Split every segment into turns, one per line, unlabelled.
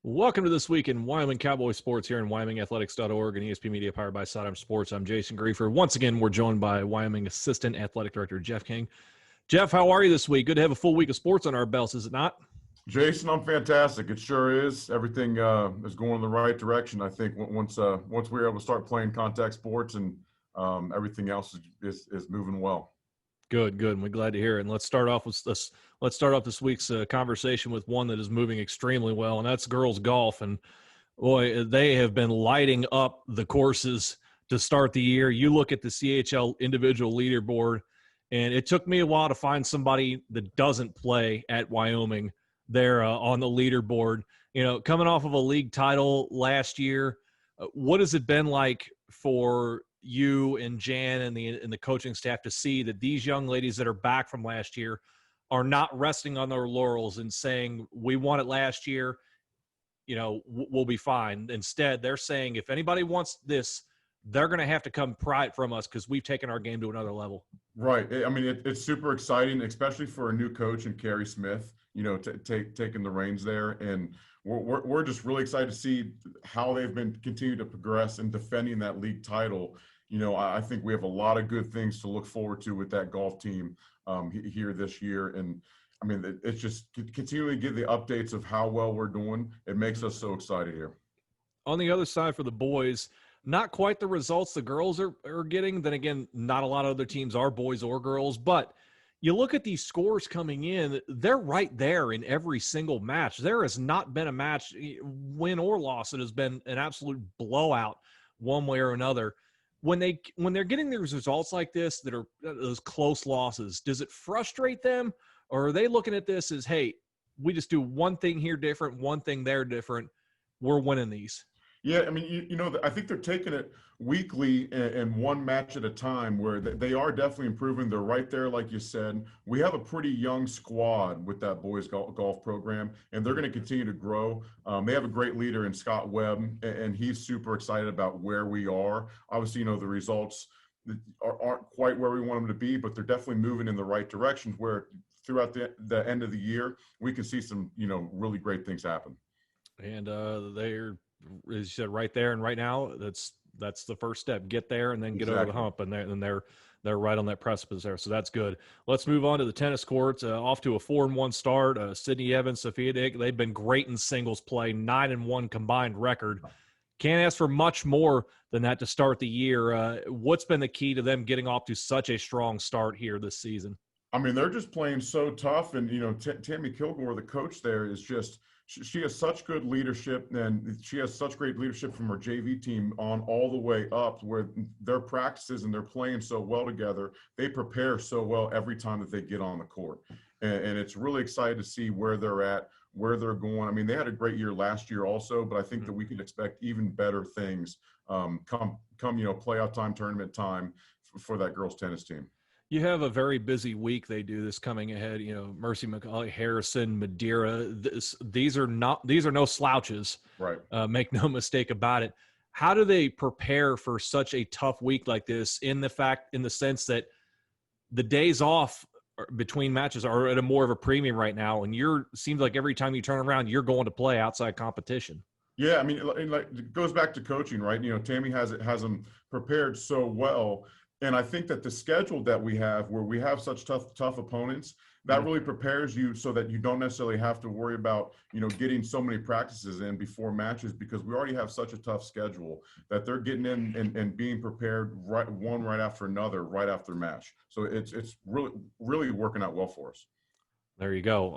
Welcome to This Week in Wyoming Cowboys Sports here in WyomingAthletics.org and ESP Media powered by Sidearm Sports. I'm Jason Griefer. Once again, we're joined by Wyoming Assistant Athletic Director Jeff King. Jeff, how are you this week? Good to have a full week of sports on our belts, is it not?
Jason, I'm fantastic. It sure is. Everything is going in the right direction. I think once we're able to start playing contact sports and everything else is moving well.
Good, good. And we're glad to hear it. And let's start off this week's conversation with one that is moving extremely well, and that's girls golf. And boy, they have been lighting up the courses to start the year. You look at the CHL individual leaderboard, and it took me a while to find somebody that doesn't play at Wyoming there on the leaderboard. You know, coming off of a league title last year, what has it been like for you and Jan and the coaching staff to see that these young ladies that are back from last year are not resting on their laurels and saying, we won it last year, you know, we'll be fine. Instead, they're saying if anybody wants this, they're going to have to come pry it from us because we've taken our game to another level.
Right. I mean, it's super exciting, especially for a new coach and Carrie Smith, you know, taking the reins there. And we're just really excited to see how they've been continuing to progress in defending that league title. You know, I think we have a lot of good things to look forward to with that golf team here this year. And I mean, it's just continuing to give the updates of how well we're doing. It makes us so excited here.
On the other side for the boys, not quite the results the girls are getting. Then again, not a lot of other teams are boys or girls, but you look at these scores coming in, they're right there in every single match. There has not been a match, win or loss, that has been an absolute blowout one way or another. When they're getting these results like this that are those close losses, does it frustrate them, or are they looking at this as, hey, we just do one thing here different, one thing there different, we're winning these?
Yeah, I mean, I think they're taking it weekly and one match at a time where they are definitely improving. They're right there, like you said. We have a pretty young squad with that boys golf program, and they're going to continue to grow. They have a great leader in Scott Webb, and he's super excited about where we are. Obviously, you know, the results aren't quite where we want them to be, but they're definitely moving in the right direction where throughout the end of the year, we can see some, you know, really great things happen.
And they're, as you said, right there and right now, that's the first step. Get there and then get over the hump, and they're right on that precipice there. So that's good. Let's move on to the tennis courts. Off to a 4-1 start. Sydney Evans, Sophia Dick, they've been great in singles play, 9-1 combined record. Can't ask for much more than that to start the year. What's been the key to them getting off to such a strong start here this season?
I mean, they're just playing so tough, and you know, Tammy Kilgore, the coach there, is just she has such good leadership, and she has such great leadership from her JV team on all the way up, where their practices and they're playing so well together. They prepare so well every time that they get on the court, and it's really exciting to see where they're at, where they're going. I mean, they had a great year last year also, but I think that we can expect even better things come you know, playoff time, tournament time for that girls tennis team.
You have a very busy week. They do this coming ahead. You know, Mercy McCauley, Harrison, Madeira. These are no slouches.
Right.
Make no mistake about it. How do they prepare for such a tough week like this? In the sense that the days off between matches are at a more of a premium right now, and seems like every time you turn around, you're going to play outside competition.
Yeah, I mean, like it goes back to coaching, right? You know, Tammy has them prepared so well. And I think that the schedule that we have, where we have such tough opponents, that really prepares you so that you don't necessarily have to worry about, you know, getting so many practices in before matches, because we already have such a tough schedule that they're getting in and being prepared right after another, right after match. So it's really working out well for us.
There you go.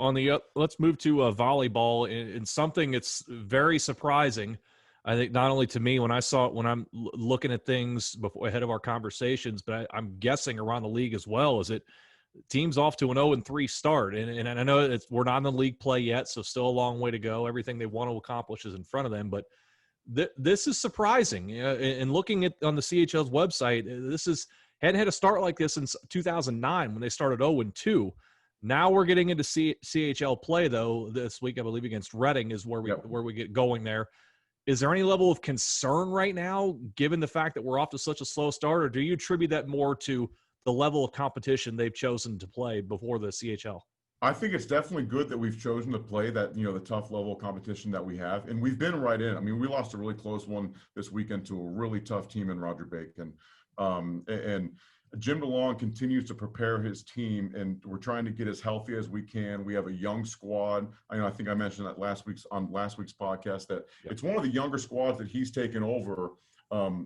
Let's move to volleyball, and something that's very surprising. I think not only to me when I'm looking at things before ahead of our conversations, but I'm guessing around the league as well, is it teams off to an 0-3 start. And I know we're not in the league play yet, so still a long way to go. Everything they want to accomplish is in front of them, but this is surprising. And looking at on the CHL's website, hadn't had a start like this since 2009 when they started 0-2. Now we're getting into CHL play, though, this week, I believe, against Reading is where we get going there. Is there any level of concern right now, given the fact that we're off to such a slow start, or do you attribute that more to the level of competition they've chosen to play before the CHL?
I think it's definitely good that we've chosen to play that, the tough level of competition that we have. And we've been right in. I mean, we lost a really close one this weekend to a really tough team in Roger Bacon. And Jim DeLong continues to prepare his team, and we're trying to get as healthy as we can. We have a young squad. I think I mentioned that last week's podcast that
Yep.
it's one of the younger squads that he's taken over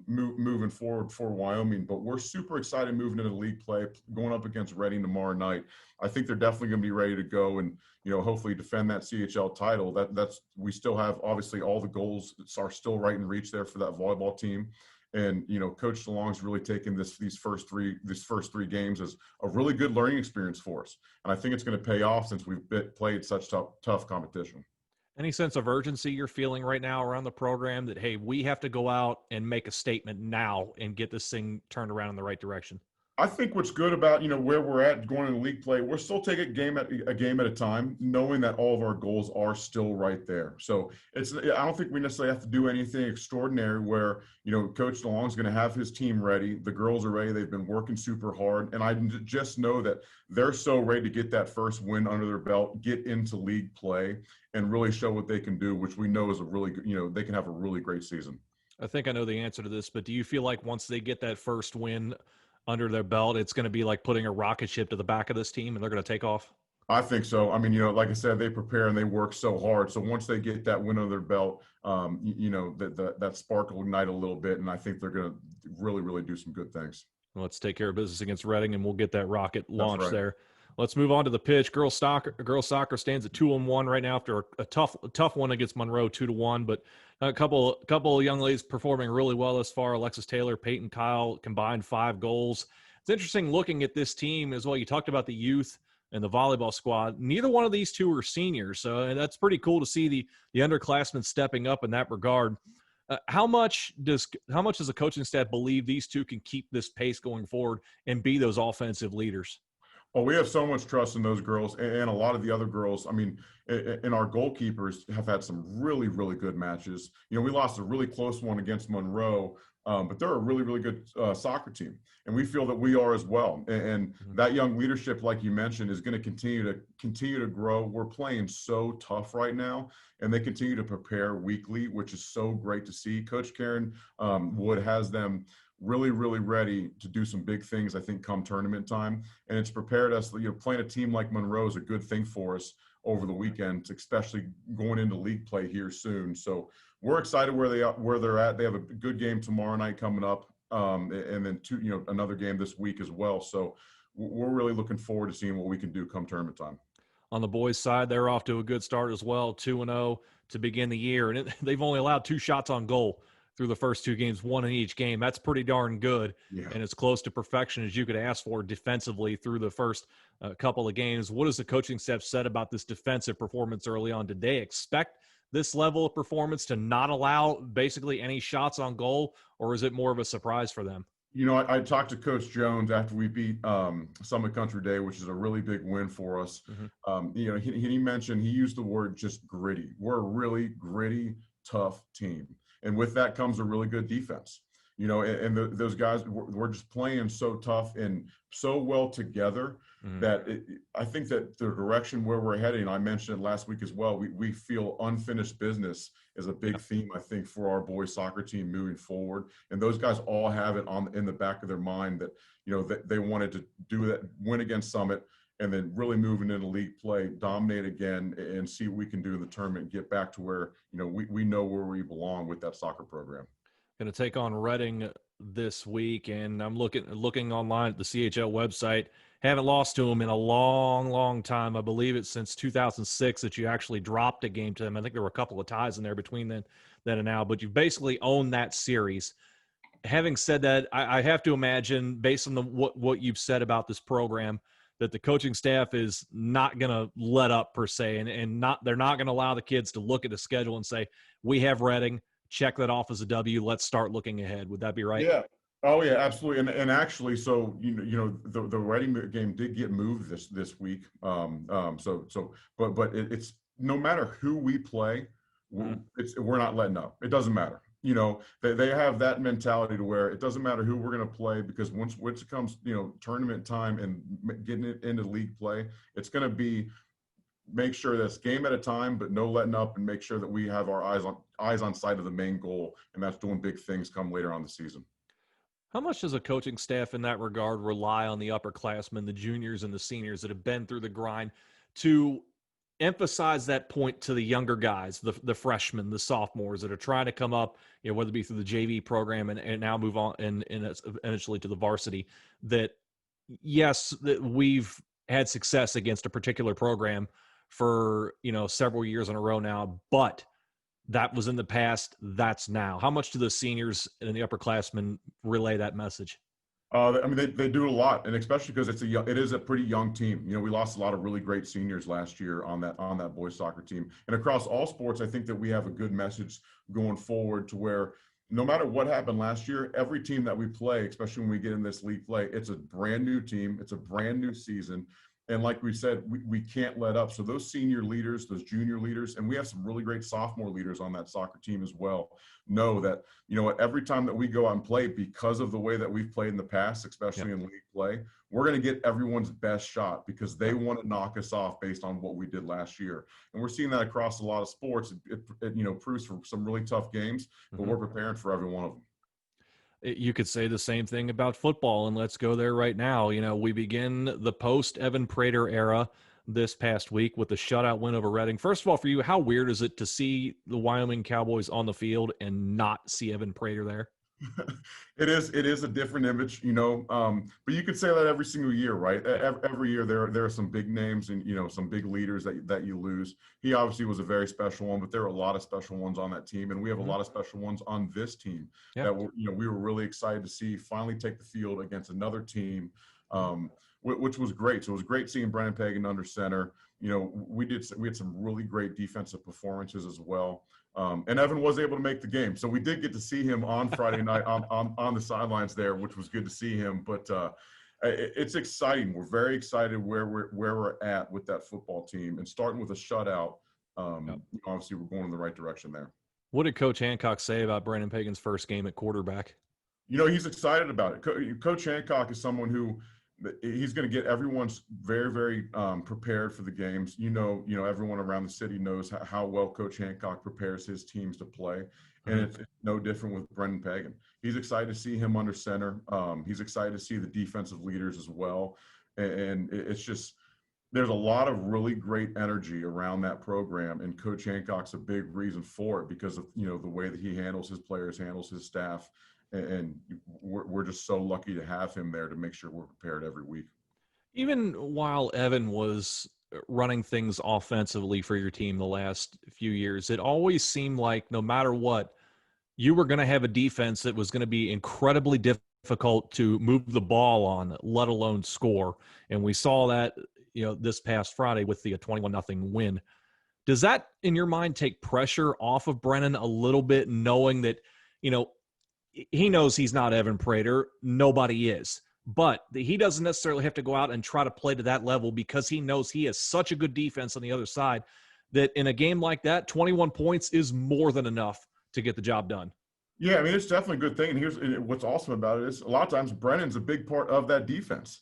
moving forward for Wyoming. But we're super excited moving into league play, going up against Reading tomorrow night. I think they're definitely going to be ready to go and hopefully defend that CHL title. That's we still have obviously all the goals are still right in reach there for that volleyball team. And Coach DeLong's really taken these first three games as a really good learning experience for us, and I think it's going to pay off since we've played such tough competition.
Any sense of urgency you're feeling right now around the program that, hey, we have to go out and make a statement now and get this thing turned around in the right direction?
I think what's good about where we're at going into league play, we're still taking a game at a time, knowing that all of our goals are still right there. So I don't think we necessarily have to do anything extraordinary. Where Coach DeLong's going to have his team ready, the girls are ready, they've been working super hard, and I just know that they're so ready to get that first win under their belt, get into league play, and really show what they can do, which we know is a really good, they can have a really great season.
I think I know the answer to this, but do you feel like once they get that first win under their belt, it's going to be like putting a rocket ship to the back of this team and they're going to take off?
I think so. I mean, like I said, they prepare and they work so hard. So once they get that win under their belt, that spark will ignite a little bit, and I think they're going to really, really do some good things.
Let's take care of business against Reading, and we'll get that rocket
That's
launched
right.
there. Let's move on to the pitch. Girls soccer stands at 2-1 right now after a tough one against Monroe, 2-1. But a couple of young ladies performing really well thus far. Alexis Taylor, Peyton Kyle combined 5 goals. It's interesting looking at this team as well. You talked about the youth and the volleyball squad. Neither one of these two are seniors, so that's pretty cool to see the underclassmen stepping up in that regard. How much does the coaching staff believe these two can keep this pace going forward and be those offensive leaders?
Oh, we have so much trust in those girls, and a lot of the other girls. I mean, and our goalkeepers have had some really, really good matches. We lost a really close one against Monroe, but they're a really, really good soccer team, and we feel that we are as well. And that young leadership, like you mentioned, is going to continue to grow. We're playing so tough right now, and they continue to prepare weekly, which is so great to see. Coach Karen Wood has them really, really ready to do some big things, I think, come tournament time. And it's prepared us, playing a team like Monroe is a good thing for us over the weekend, especially going into league play here soon. So we're excited where they're at. They have a good game tomorrow night coming up, and then another game this week as well. So we're really looking forward to seeing what we can do come tournament time.
On the boys' side, they're off to a good start as well, 2-0 to begin the year. And they've only allowed 2 shots on goal through the first 2 games, 1 in each game. That's pretty darn good.
Yeah.
And as close to perfection as you could ask for defensively through the first couple of games. What has the coaching staff said about this defensive performance early on? Did they expect this level of performance to not allow basically any shots on goal, or is it more of a surprise for them?
I talked to Coach Jones after we beat Summit Country Day, which is a really big win for us. He mentioned, he used the word just gritty. We're a really gritty, tough team. And with that comes a really good defense. Those guys, we're just playing so tough and so well together that I think that the direction where we're heading, I mentioned it last week as well, we feel unfinished business is a big theme, I think, for our boys soccer team moving forward. And those guys all have it in the back of their mind that, that they wanted to do that, win against Summit, and then really moving into league play, dominate again, and see what we can do in the tournament, get back to where, we know where we belong with that soccer program.
Going to take on Reading this week, and I'm looking online at the CHL website. Haven't lost to them in a long, long time. I believe it's since 2006 that you actually dropped a game to them. I think there were a couple of ties in there between then and now, but you basically owned that series. Having said that, I have to imagine, based on what you've said about this program, that the coaching staff is not going to let up per se, and they're not going to allow the kids to look at the schedule and say, we have Reading, check that off as a W. Let's start looking ahead. Would that be right?
Yeah. Oh yeah, absolutely. And actually, so the Reading game did get moved this week. But it's no matter who we play, we're not letting up. It doesn't matter. They have that mentality to where it doesn't matter who we're going to play, because once it comes, tournament time and getting it into league play, it's going to be make sure that's game at a time, but no letting up, and make sure that we have our eyes on sight of the main goal, and that's doing big things come later on the season.
How much does a coaching staff in that regard rely on the upperclassmen, the juniors and the seniors that have been through the grind, to emphasize that point to the younger guys, the freshmen, the sophomores that are trying to come up, whether it be through the JV program and now move on and eventually to the varsity, that yes, that we've had success against a particular program for, several years in a row now, but that was in the past. That's now. How much do the seniors and the upperclassmen relay that message?
I mean, they do a lot, and especially because it is a pretty young team. We lost a lot of really great seniors last year on that boys soccer team, and across all sports, I think that we have a good message going forward to where no matter what happened last year, every team that we play, especially when we get in this league play, it's a brand new team, it's a brand new season. And like we said, we can't let up. So those senior leaders, those junior leaders, and we have some really great sophomore leaders on that soccer team as well, know that, every time that we go out and play, because of the way that we've played in the past, especially in league play, we're going to get everyone's best shot because they want to knock us off based on what we did last year. And we're seeing that across a lot of sports. It proves for some really tough games, but we're preparing for every one of them.
You could say the same thing about football, and let's go there right now. We begin the post Evan Prater era this past week with the shutout win over Reading. First of all, for you, how weird is it to see the Wyoming Cowboys on the field and not see Evan Prater there?
It is a different image, but you could say that every single year, right? Every year there are some big names and, some big leaders that you lose. He obviously was a very special one, but there are a lot of special ones on that team, and we have a lot of special ones on this team that we were really excited to see finally take the field against another team, which was great. So it was great seeing Brennan Pagan under center. We had some really great defensive performances as well. And Evan was able to make the game. So we did get to see him on Friday night on the sidelines there, which was good to see him. But it's exciting. We're very excited where we're at with that football team. And starting with a shutout, obviously we're going in the right direction there.
What did Coach Hancock say about Brandon Pagan's first game at quarterback?
He's excited about it. Coach Hancock is someone who he's going to get everyone's very, very prepared for the games. Everyone around the city knows how well Coach Hancock prepares his teams to play, and it's no different with Brendan Pagan. He's excited to see him under center. He's excited to see the defensive leaders as well, and it's just there's a lot of really great energy around that program, and Coach Hancock's a big reason for it because of the way that he handles his players, handles his staff. And we're just so lucky to have him there to make sure we're prepared every week.
Even while Evan was running things offensively for your team the last few years, it always seemed like no matter what, you were going to have a defense that was going to be incredibly difficult to move the ball on, let alone score. And we saw that, this past Friday with the 21-0 win. Does that, in your mind, take pressure off of Brennan a little bit, knowing that, he knows he's not Evan Prater. Nobody is. But he doesn't necessarily have to go out and try to play to that level because he knows he has such a good defense on the other side that in a game like that, 21 points is more than enough to get the job done.
Yeah, I mean, it's definitely a good thing. And here's what's awesome about it is a lot of times Brennan's a big part of that defense,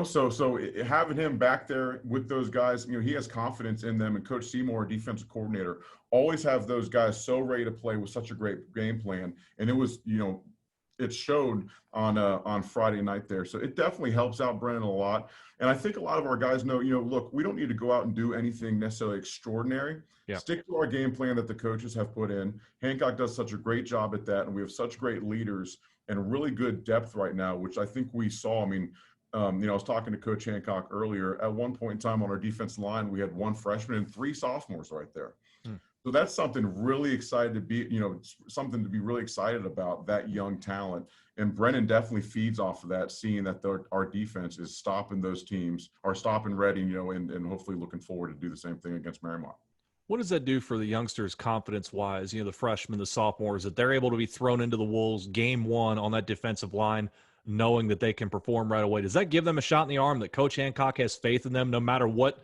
so having him back there with those guys, he has confidence in them. And Coach Seymour, defensive coordinator, always have those guys so ready to play with such a great game plan. And it was, it showed on Friday night there. So it definitely helps out Brennan a lot. And I think a lot of our guys know, look, we don't need to go out and do anything necessarily extraordinary. Yeah. Stick to our game plan that the coaches have put in. Hancock does such a great job at that. And we have such great leaders and really good depth right now, which I think we saw. I mean, I was talking to Coach Hancock earlier. At one point in time on our defense line, we had one freshman and three sophomores right there. So that's something really excited to be, something to be really excited about, that young talent. And Brennan definitely feeds off of that, seeing that our defense is stopping those teams, are stopping Reading, and hopefully looking forward to do the same thing against Marymount.
What does that do for the youngsters confidence-wise, the freshmen, the sophomores, that they're able to be thrown into the wolves game one on that defensive line, knowing that they can perform right away? Does that give them a shot in the arm that Coach Hancock has faith in them no matter what,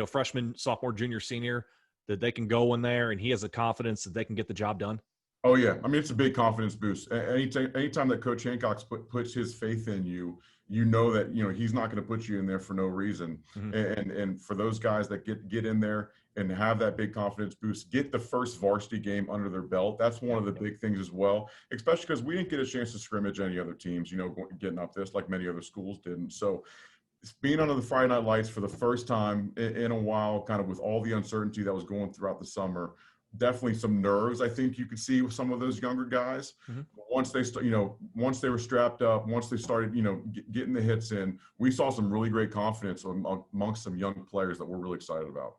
freshman, sophomore, junior, senior, that they can go in there and he has the confidence that they can get the job done?
Oh yeah, I mean it's a big confidence boost. Anytime that Coach Hancock puts his faith in you, you know that he's not going to put you in there for no reason.
Mhm.
And for those guys that get in there and have that big confidence boost, get the first varsity game under their belt. That's one of the big things as well, especially because we didn't get a chance to scrimmage any other teams, getting up this like many other schools didn't. So being under the Friday Night Lights for the first time in a while, kind of with all the uncertainty that was going throughout the summer, definitely some nerves I think you could see with some of those younger guys.
Mhm.
Once they once they were strapped up, once they started, getting the hits in, we saw some really great confidence amongst some young players that we're really excited about.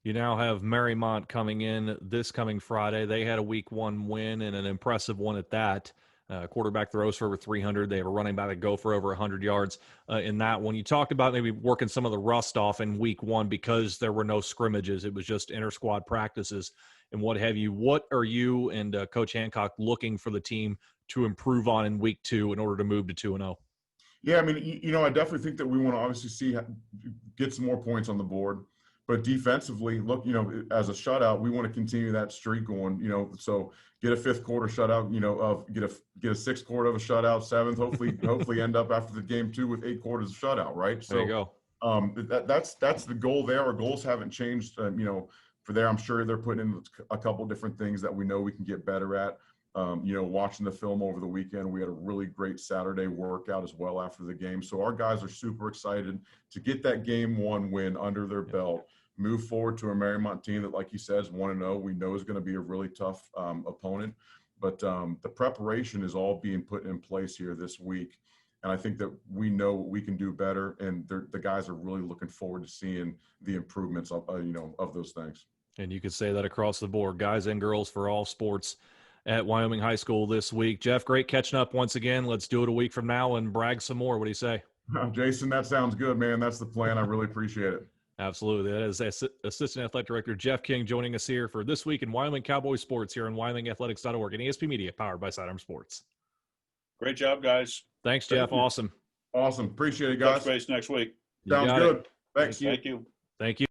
You now have Marymount coming in this coming Friday. They had a week 1 win and an impressive one at that. Quarterback throws for over 300. They have a running back that go for over 100 yards in that one. You talked about maybe working some of the rust off in week 1 because there were no scrimmages. It was just inter-squad practices and what have you. What are you and Coach Hancock looking for the team to improve on in week 2 in order to move to 2-0?
Yeah, I mean, I definitely think that we want to obviously get some more points on the board. But defensively, look, as a shutout, we want to continue that streak going. So get a fifth quarter shutout. Get a sixth quarter of a shutout, seventh. Hopefully end up after the game 2 with 8 quarters of shutout. Right.
There
So
you go.
That's the goal there. Our goals haven't changed. For there, I'm sure they're putting in a couple different things that we know we can get better at. Watching the film over the weekend, we had a really great Saturday workout as well after the game. So our guys are super excited to get that game 1 win under their belt, move forward to a Marymount team that, like you said, is 1-0. We know is going to be a really tough opponent, but the preparation is all being put in place here this week. And I think that we know what we can do better, and the guys are really looking forward to seeing the improvements of those things.
And you could say that across the board, guys and girls for all sports at Wyoming High School this week. Jeff, great catching up once again. Let's do it a week from now and brag some more. What do you say?
Jason, that sounds good, man. That's the plan. I really appreciate it.
Absolutely. That is Assistant Athletic Director Jeff King joining us here for This Week in Wyoming Cowboys Sports here on WyomingAthletics.org and ESP Media, powered by Sidearm Sports.
Great job, guys.
Thanks, Jeff. Awesome.
Awesome. Appreciate it, guys.
Touch base next week.
Sounds good. Thanks.
Thank you.
Thank you.